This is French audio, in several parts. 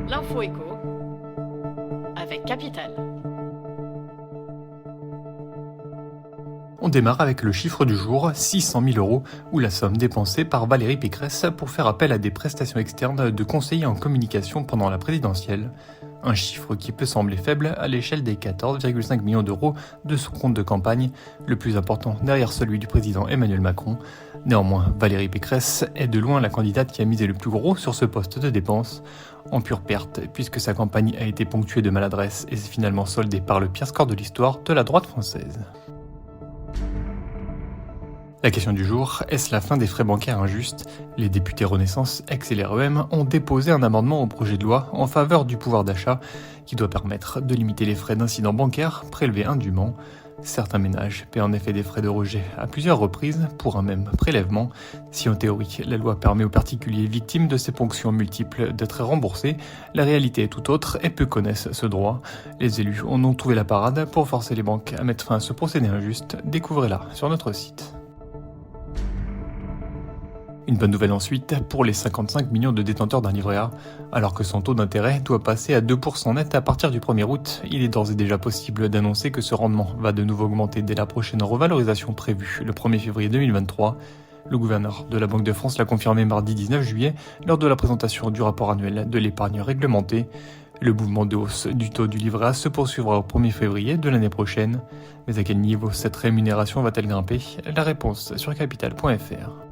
L'info éco avec Capital. On démarre avec le chiffre du jour, 600 000 € ou la somme dépensée par Valérie Pécresse pour faire appel à des prestations externes de conseillers en communication pendant la présidentielle. Un chiffre qui peut sembler faible à l'échelle des 14,5 millions d'euros de son compte de campagne, le plus important derrière celui du président Emmanuel Macron. Néanmoins, Valérie Pécresse est de loin la candidate qui a misé le plus gros sur ce poste de dépense, en pure perte puisque sa campagne a été ponctuée de maladresse et s'est finalement soldée par le pire score de l'histoire de la droite française. La question du jour, est-ce la fin des frais bancaires injustes ? Les députés Renaissance, ex et LREM, ont déposé un amendement au projet de loi en faveur du pouvoir d'achat qui doit permettre de limiter les frais d'incidents bancaires prélevés indûment. Certains ménages paient en effet des frais de rejet à plusieurs reprises pour un même prélèvement. Si en théorie, la loi permet aux particuliers victimes de ces ponctions multiples d'être remboursés, la réalité est tout autre et peu connaissent ce droit. Les élus en ont trouvé la parade pour forcer les banques à mettre fin à ce procédé injuste. Découvrez-la sur notre site. Une bonne nouvelle ensuite pour les 55 millions de détenteurs d'un livret A. Alors que son taux d'intérêt doit passer à 2% net à partir du 1er août, il est d'ores et déjà possible d'annoncer que ce rendement va de nouveau augmenter dès la prochaine revalorisation prévue le 1er février 2023. Le gouverneur de la Banque de France l'a confirmé mardi 19 juillet lors de la présentation du rapport annuel de l'épargne réglementée. Le mouvement de hausse du taux du livret A se poursuivra au 1er février de l'année prochaine. Mais à quel niveau cette rémunération va-t-elle grimper ? La réponse sur capital.fr.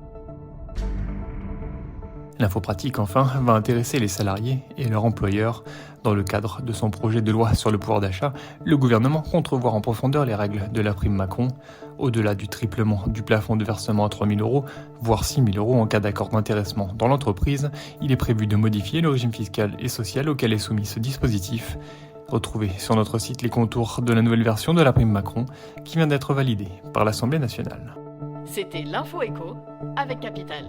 L'info pratique, enfin, va intéresser les salariés et leurs employeurs. Dans le cadre de son projet de loi sur le pouvoir d'achat, le gouvernement compte revoir en profondeur les règles de la prime Macron. Au-delà du triplement du plafond de versement à 3 000 €, voire 6 000 € en cas d'accord d'intéressement dans l'entreprise, il est prévu de modifier le régime fiscal et social auquel est soumis ce dispositif. Retrouvez sur notre site les contours de la nouvelle version de la prime Macron qui vient d'être validée par l'Assemblée nationale. C'était l'info éco avec Capital.